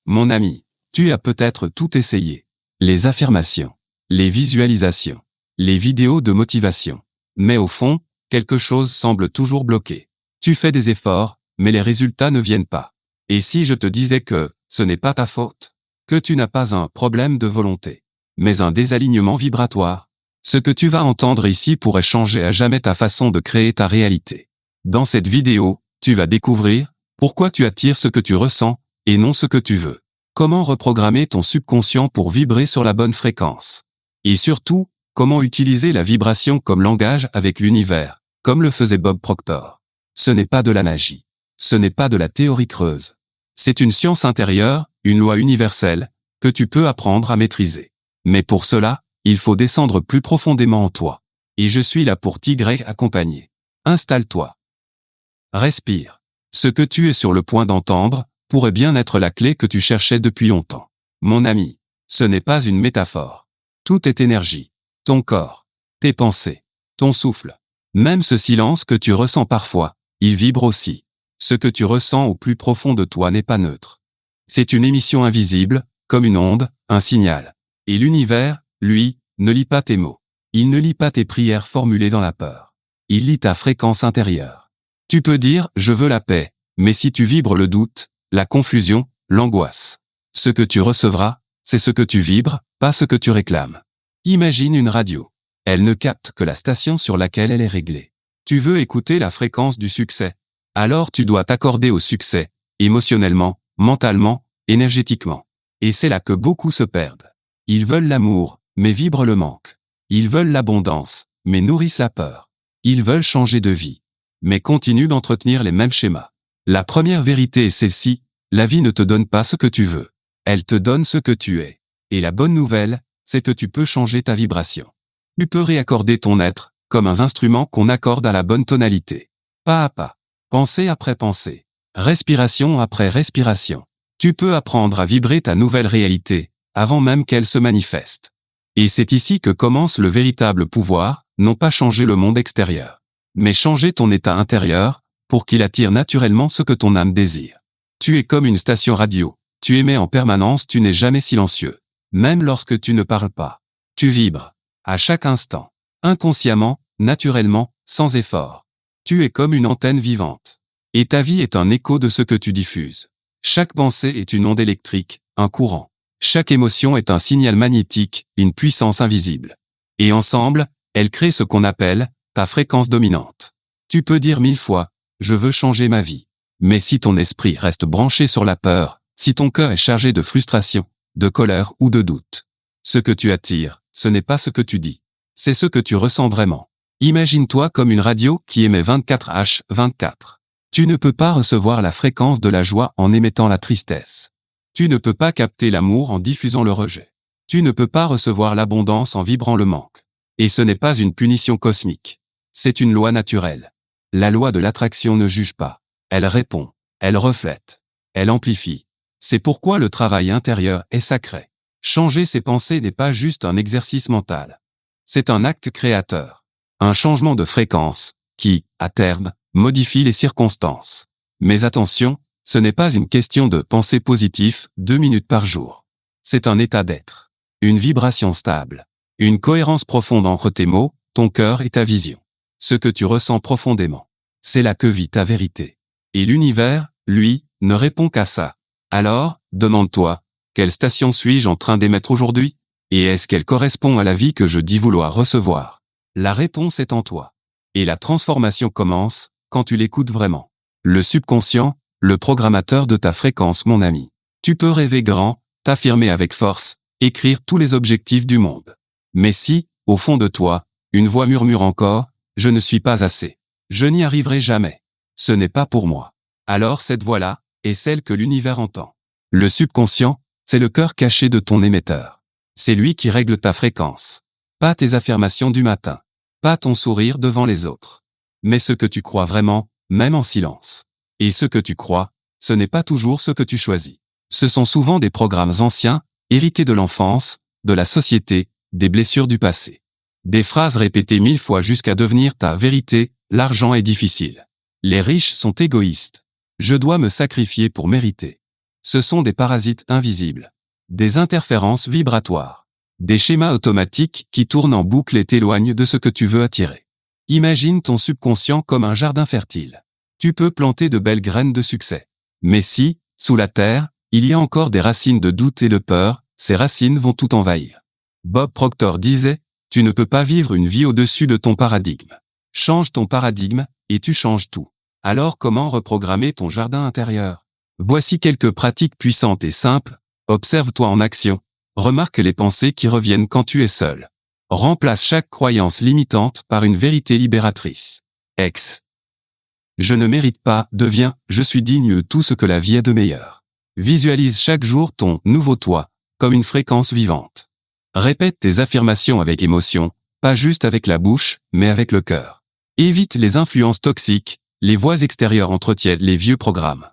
Mon ami, tu as peut-être tout essayé. Les affirmations, les visualisations, les vidéos de motivation. Mais au fond, quelque chose semble toujours bloqué. Tu fais des efforts, mais les résultats ne viennent pas. Et si je te disais que ce n'est pas ta faute, que tu n'as pas un problème de volonté, mais un désalignement vibratoire, ce que tu vas entendre ici pourrait changer à jamais ta façon de créer ta réalité. Dans cette vidéo, tu vas découvrir pourquoi tu attires ce que tu ressens et non ce que tu veux. Comment reprogrammer ton subconscient pour vibrer sur la bonne fréquence. Et surtout, comment utiliser la vibration comme langage avec l'univers, comme le faisait Bob Proctor. Ce n'est pas de la magie. Ce n'est pas de la théorie creuse. C'est une science intérieure, une loi universelle, que tu peux apprendre à maîtriser. Mais pour cela, il faut descendre plus profondément en toi. Et je suis là pour t'y accompagner. Installe-toi. Respire. Ce que tu es sur le point d'entendre pourrait bien être la clé que tu cherchais depuis longtemps. Mon ami, ce n'est pas une métaphore. Tout est énergie. Ton corps, tes pensées, ton souffle. Même ce silence que tu ressens parfois, il vibre aussi. Ce que tu ressens au plus profond de toi n'est pas neutre. C'est une émission invisible, comme une onde, un signal. Et l'univers, lui, ne lit pas tes mots. Il ne lit pas tes prières formulées dans la peur. Il lit ta fréquence intérieure. Tu peux dire « je veux la paix », mais si tu vibres le doute, la confusion, l'angoisse, ce que tu recevras, c'est ce que tu vibres, pas ce que tu réclames. Imagine une radio. Elle ne capte que la station sur laquelle elle est réglée. Tu veux écouter la fréquence du succès. Alors tu dois t'accorder au succès, émotionnellement, mentalement, énergétiquement. Et c'est là que beaucoup se perdent. Ils veulent l'amour, mais vibrent le manque. Ils veulent l'abondance, mais nourrissent la peur. Ils veulent changer de vie, mais continuent d'entretenir les mêmes schémas. La première vérité est celle-ci, la vie ne te donne pas ce que tu veux. Elle te donne ce que tu es. Et la bonne nouvelle, c'est que tu peux changer ta vibration. Tu peux réaccorder ton être, comme un instrument qu'on accorde à la bonne tonalité. Pas à pas. Pensée après pensée. Respiration après respiration. Tu peux apprendre à vibrer ta nouvelle réalité, avant même qu'elle se manifeste. Et c'est ici que commence le véritable pouvoir, non pas changer le monde extérieur, mais changer ton état intérieur, pour qu'il attire naturellement ce que ton âme désire. Tu es comme une station radio. Tu émets en permanence, tu n'es jamais silencieux. Même lorsque tu ne parles pas. Tu vibres. À chaque instant. Inconsciemment, naturellement, sans effort. Tu es comme une antenne vivante. Et ta vie est un écho de ce que tu diffuses. Chaque pensée est une onde électrique, un courant. Chaque émotion est un signal magnétique, une puissance invisible. Et ensemble, elles créent ce qu'on appelle ta fréquence dominante. Tu peux dire 1000 fois, je veux changer ma vie. Mais si ton esprit reste branché sur la peur, si ton cœur est chargé de frustration, de colère ou de doute, ce que tu attires, ce n'est pas ce que tu dis. C'est ce que tu ressens vraiment. Imagine-toi comme une radio qui émet 24h24. Tu ne peux pas recevoir la fréquence de la joie en émettant la tristesse. Tu ne peux pas capter l'amour en diffusant le rejet. Tu ne peux pas recevoir l'abondance en vibrant le manque. Et ce n'est pas une punition cosmique. C'est une loi naturelle. La loi de l'attraction ne juge pas. Elle répond. Elle reflète. Elle amplifie. C'est pourquoi le travail intérieur est sacré. Changer ses pensées n'est pas juste un exercice mental. C'est un acte créateur. Un changement de fréquence, qui, à terme, modifie les circonstances. Mais attention, ce n'est pas une question de pensée positive 2 minutes par jour. C'est un état d'être. Une vibration stable. Une cohérence profonde entre tes mots, ton cœur et ta vision. Ce que tu ressens profondément. C'est là que vit ta vérité. Et l'univers, lui, ne répond qu'à ça. Alors, demande-toi, quelle station suis-je en train d'émettre aujourd'hui? Et est-ce qu'elle correspond à la vie que je dis vouloir recevoir? La réponse est en toi. Et la transformation commence, quand tu l'écoutes vraiment. Le subconscient, le programmateur de ta fréquence, mon ami. Tu peux rêver grand, t'affirmer avec force, écrire tous les objectifs du monde. Mais si, au fond de toi, une voix murmure encore, je ne suis pas assez. Je n'y arriverai jamais. Ce n'est pas pour moi. Alors cette voix-là est celle que l'univers entend. Le subconscient, c'est le cœur caché de ton émetteur. C'est lui qui règle ta fréquence. Pas tes affirmations du matin. Pas ton sourire devant les autres. Mais ce que tu crois vraiment, même en silence. Et ce que tu crois, ce n'est pas toujours ce que tu choisis. Ce sont souvent des programmes anciens, hérités de l'enfance, de la société, des blessures du passé. Des phrases répétées 1000 fois jusqu'à devenir ta vérité, l'argent est difficile. Les riches sont égoïstes. Je dois me sacrifier pour mériter. Ce sont des parasites invisibles. Des interférences vibratoires. Des schémas automatiques qui tournent en boucle et t'éloignent de ce que tu veux attirer. Imagine ton subconscient comme un jardin fertile. Tu peux planter de belles graines de succès. Mais si, sous la terre, il y a encore des racines de doute et de peur, ces racines vont tout envahir. Bob Proctor disait, tu ne peux pas vivre une vie au-dessus de ton paradigme. Change ton paradigme, et tu changes tout. Alors comment reprogrammer ton jardin intérieur? Voici quelques pratiques puissantes et simples. Observe-toi en action. Remarque les pensées qui reviennent quand tu es seul. Remplace chaque croyance limitante par une vérité libératrice. Je ne mérite pas, devient, je suis digne de tout ce que la vie a de meilleur. Visualise chaque jour ton nouveau toi, comme une fréquence vivante. Répète tes affirmations avec émotion, pas juste avec la bouche, mais avec le cœur. Évite les influences toxiques, les voix extérieures entretiennent les vieux programmes.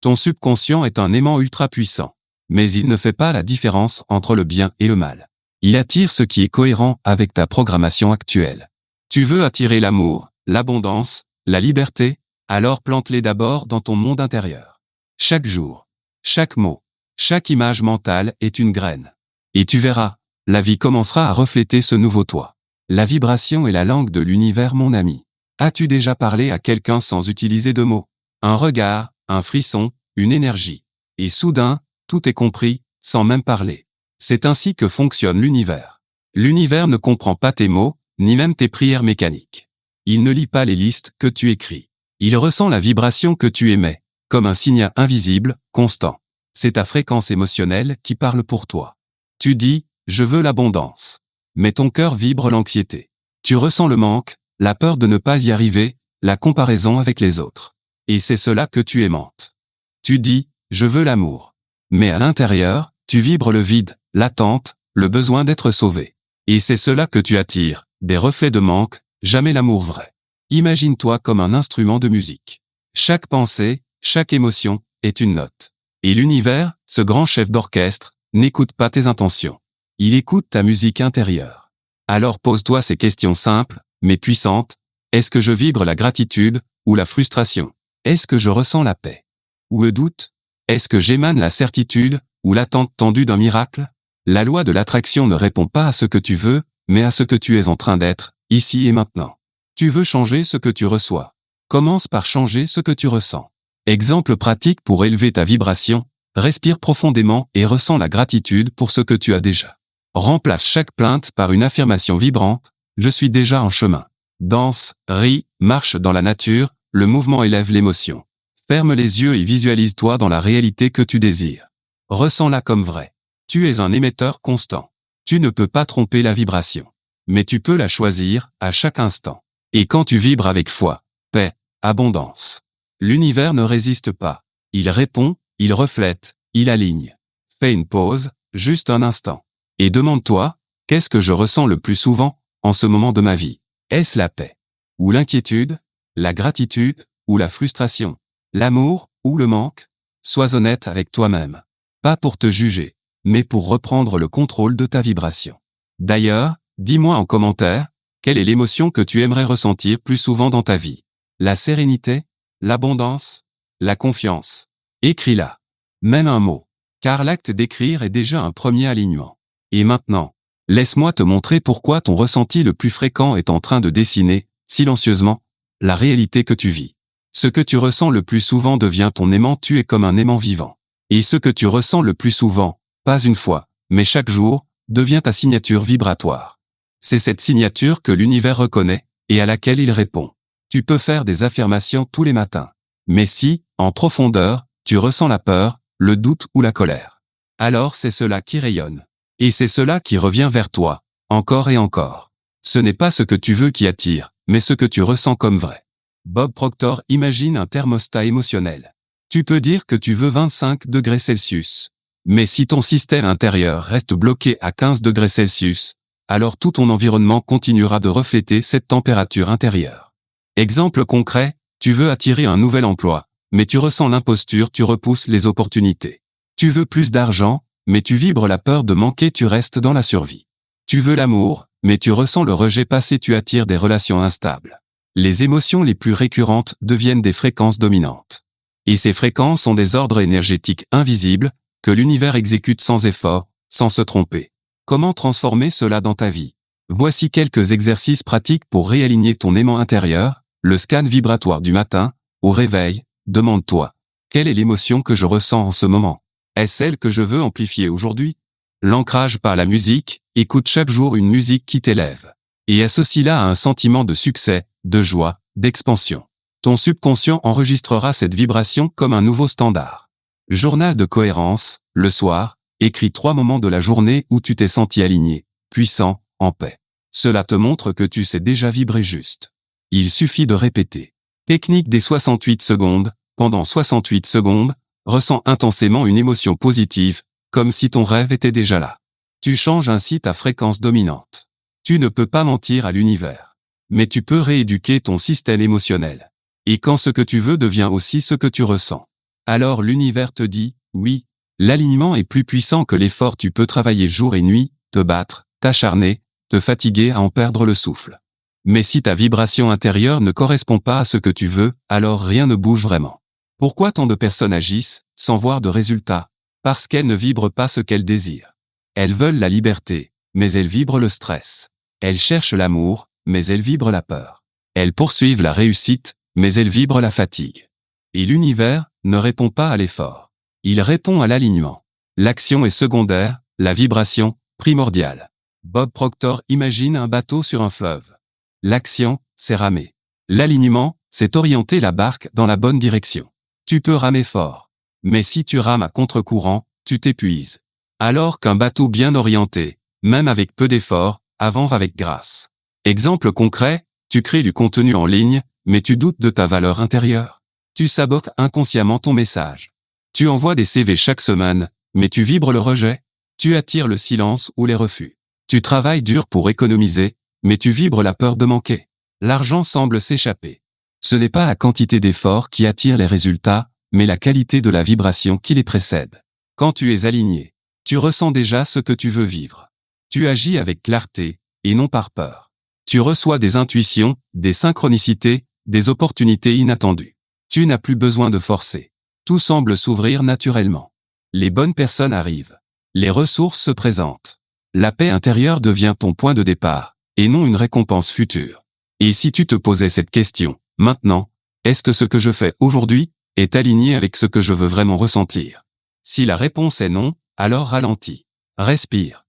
Ton subconscient est un aimant ultra puissant, mais il ne fait pas la différence entre le bien et le mal. Il attire ce qui est cohérent avec ta programmation actuelle. Tu veux attirer l'amour, l'abondance, la liberté, alors plante-les d'abord dans ton monde intérieur. Chaque jour, chaque mot, chaque image mentale est une graine. Et tu verras, la vie commencera à refléter ce nouveau toi. La vibration est la langue de l'univers, mon ami. As-tu déjà parlé à quelqu'un sans utiliser de mots? Un regard, un frisson, une énergie. Et soudain, tout est compris, sans même parler. C'est ainsi que fonctionne l'univers. L'univers ne comprend pas tes mots, ni même tes prières mécaniques. Il ne lit pas les listes que tu écris. Il ressent la vibration que tu émets, comme un signal invisible, constant. C'est ta fréquence émotionnelle qui parle pour toi. Tu dis, je veux l'abondance. Mais ton cœur vibre l'anxiété. Tu ressens le manque, la peur de ne pas y arriver, la comparaison avec les autres. Et c'est cela que tu aimantes. Tu dis, je veux l'amour. Mais à l'intérieur, tu vibres le vide, l'attente, le besoin d'être sauvé. Et c'est cela que tu attires, des reflets de manque, jamais l'amour vrai. Imagine-toi comme un instrument de musique. Chaque pensée, chaque émotion, est une note. Et l'univers, ce grand chef d'orchestre, n'écoute pas tes intentions. Il écoute ta musique intérieure. Alors pose-toi ces questions simples, mais puissantes. Est-ce que je vibre la gratitude, ou la frustration? Est-ce que je ressens la paix? Ou le doute? Est-ce que j'émane la certitude, ou l'attente tendue d'un miracle? La loi de l'attraction ne répond pas à ce que tu veux, mais à ce que tu es en train d'être, ici et maintenant. Tu veux changer ce que tu reçois. Commence par changer ce que tu ressens. Exemple pratique pour élever ta vibration, respire profondément et ressens la gratitude pour ce que tu as déjà. Remplace chaque plainte par une affirmation vibrante, je suis déjà en chemin. Danse, ris, marche dans la nature, le mouvement élève l'émotion. Ferme les yeux et visualise-toi dans la réalité que tu désires. Ressens-la comme vraie. Tu es un émetteur constant. Tu ne peux pas tromper la vibration. Mais tu peux la choisir, à chaque instant. Et quand tu vibres avec foi, paix, abondance, l'univers ne résiste pas. Il répond, il reflète, il aligne. Fais une pause, juste un instant. Et demande-toi, qu'est-ce que je ressens le plus souvent, en ce moment de ma vie? Est-ce la paix? Ou l'inquiétude? La gratitude? Ou la frustration? L'amour? Ou le manque? Sois honnête avec toi-même. Pas pour te juger, mais pour reprendre le contrôle de ta vibration. D'ailleurs, dis-moi en commentaire, quelle est l'émotion que tu aimerais ressentir plus souvent dans ta vie? La sérénité? L'abondance? La confiance? Écris-la. Même un mot. Car l'acte d'écrire est déjà un premier alignement. Et maintenant, laisse-moi te montrer pourquoi ton ressenti le plus fréquent est en train de dessiner, silencieusement, la réalité que tu vis. Ce que tu ressens le plus souvent devient ton aimant, tu es comme un aimant vivant. Et ce que tu ressens le plus souvent, pas une fois, mais chaque jour, devient ta signature vibratoire. C'est cette signature que l'univers reconnaît, et à laquelle il répond. Tu peux faire des affirmations tous les matins. Mais si, en profondeur, tu ressens la peur, le doute ou la colère, alors c'est cela qui rayonne. Et c'est cela qui revient vers toi, encore et encore. Ce n'est pas ce que tu veux qui attire, mais ce que tu ressens comme vrai. Bob Proctor imagine un thermostat émotionnel. Tu peux dire que tu veux 25 degrés Celsius. Mais si ton système intérieur reste bloqué à 15 degrés Celsius, alors tout ton environnement continuera de refléter cette température intérieure. Exemple concret, tu veux attirer un nouvel emploi, mais tu ressens l'imposture, tu repousses les opportunités. Tu veux plus d'argent, mais tu vibres la peur de manquer, tu restes dans la survie. Tu veux l'amour, mais tu ressens le rejet passé, tu attires des relations instables. Les émotions les plus récurrentes deviennent des fréquences dominantes. Et ces fréquences sont des ordres énergétiques invisibles, que l'univers exécute sans effort, sans se tromper. Comment transformer cela dans ta vie? Voici quelques exercices pratiques pour réaligner ton aimant intérieur, le scan vibratoire du matin. Au réveil, demande-toi, quelle est l'émotion que je ressens en ce moment? Est-ce celle que je veux amplifier aujourd'hui? L'ancrage par la musique, écoute chaque jour une musique qui t'élève. Et associe-la à un sentiment de succès, de joie, d'expansion. Ton subconscient enregistrera cette vibration comme un nouveau standard. Journal de cohérence, le soir, écris 3 moments de la journée où tu t'es senti aligné, puissant, en paix. Cela te montre que tu sais déjà vibrer juste. Il suffit de répéter. Technique des 68 secondes. Pendant 68 secondes, ressens intensément une émotion positive, comme si ton rêve était déjà là. Tu changes ainsi ta fréquence dominante. Tu ne peux pas mentir à l'univers. Mais tu peux rééduquer ton système émotionnel. Et quand ce que tu veux devient aussi ce que tu ressens, alors l'univers te dit, oui, l'alignement est plus puissant que l'effort. Tu peux travailler jour et nuit, te battre, t'acharner, te fatiguer à en perdre le souffle. Mais si ta vibration intérieure ne correspond pas à ce que tu veux, alors rien ne bouge vraiment. Pourquoi tant de personnes agissent, sans voir de résultats? Parce qu'elles ne vibrent pas ce qu'elles désirent. Elles veulent la liberté, mais elles vibrent le stress. Elles cherchent l'amour, mais elles vibrent la peur. Elles poursuivent la réussite, mais elles vibrent la fatigue. Et l'univers ne répond pas à l'effort. Il répond à l'alignement. L'action est secondaire, la vibration, primordiale. Bob Proctor imagine un bateau sur un fleuve. L'action, c'est ramer. L'alignement, c'est orienter la barque dans la bonne direction. Tu peux ramer fort. Mais si tu rames à contre-courant, tu t'épuises. Alors qu'un bateau bien orienté, même avec peu d'efforts, avance avec grâce. Exemple concret, tu crées du contenu en ligne, mais tu doutes de ta valeur intérieure. Tu sabotes inconsciemment ton message. Tu envoies des CV chaque semaine, mais tu vibres le rejet. Tu attires le silence ou les refus. Tu travailles dur pour économiser, mais tu vibres la peur de manquer. L'argent semble s'échapper. Ce n'est pas la quantité d'efforts qui attire les résultats, mais la qualité de la vibration qui les précède. Quand tu es aligné, tu ressens déjà ce que tu veux vivre. Tu agis avec clarté, et non par peur. Tu reçois des intuitions, des synchronicités, des opportunités inattendues. Tu n'as plus besoin de forcer. Tout semble s'ouvrir naturellement. Les bonnes personnes arrivent. Les ressources se présentent. La paix intérieure devient ton point de départ, et non une récompense future. Et si tu te posais cette question, maintenant, est-ce que ce que je fais aujourd'hui est aligné avec ce que je veux vraiment ressentir? Si la réponse est non, alors ralentis. Respire.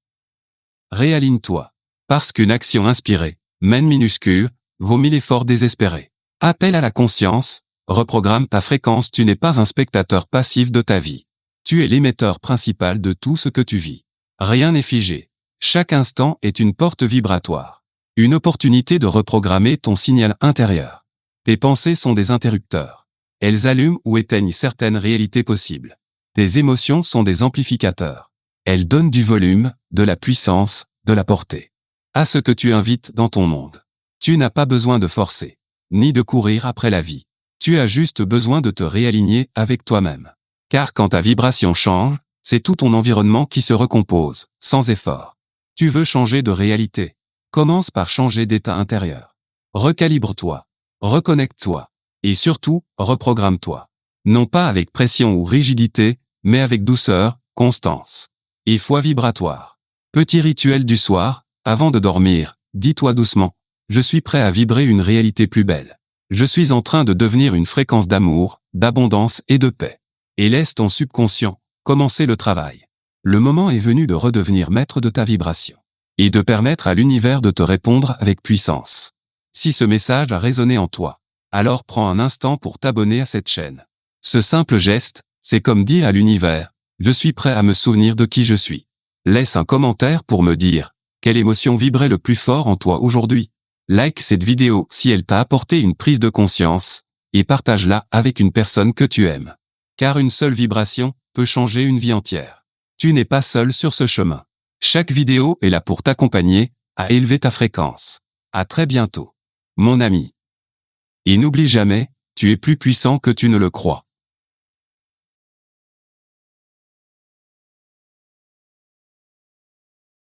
Réaligne-toi. Parce qu'une action inspirée, même minuscule, vaut 1000 efforts désespérés. Appel à la conscience, reprogramme ta fréquence. Tu n'es pas un spectateur passif de ta vie. Tu es l'émetteur principal de tout ce que tu vis. Rien n'est figé. Chaque instant est une porte vibratoire. Une opportunité de reprogrammer ton signal intérieur. Tes pensées sont des interrupteurs. Elles allument ou éteignent certaines réalités possibles. Tes émotions sont des amplificateurs. Elles donnent du volume, de la puissance, de la portée à ce que tu invites dans ton monde. Tu n'as pas besoin de forcer, ni de courir après la vie. Tu as juste besoin de te réaligner avec toi-même. Car quand ta vibration change, c'est tout ton environnement qui se recompose, sans effort. Tu veux changer de réalité. Commence par changer d'état intérieur. Recalibre-toi. Reconnecte-toi. Et surtout, reprogramme-toi. Non pas avec pression ou rigidité, mais avec douceur, constance et foi vibratoire. Petit rituel du soir, avant de dormir, dis-toi doucement, je suis prêt à vibrer une réalité plus belle. Je suis en train de devenir une fréquence d'amour, d'abondance et de paix. Et laisse ton subconscient commencer le travail. Le moment est venu de redevenir maître de ta vibration. Et de permettre à l'univers de te répondre avec puissance. Si ce message a résonné en toi, alors prends un instant pour t'abonner à cette chaîne. Ce simple geste, c'est comme dire à l'univers, je suis prêt à me souvenir de qui je suis. Laisse un commentaire pour me dire, quelle émotion vibrait le plus fort en toi aujourd'hui. Like cette vidéo si elle t'a apporté une prise de conscience, et partage-la avec une personne que tu aimes. Car une seule vibration peut changer une vie entière. Tu n'es pas seul sur ce chemin. Chaque vidéo est là pour t'accompagner à élever ta fréquence. À très bientôt, mon ami. Et n'oublie jamais, tu es plus puissant que tu ne le crois.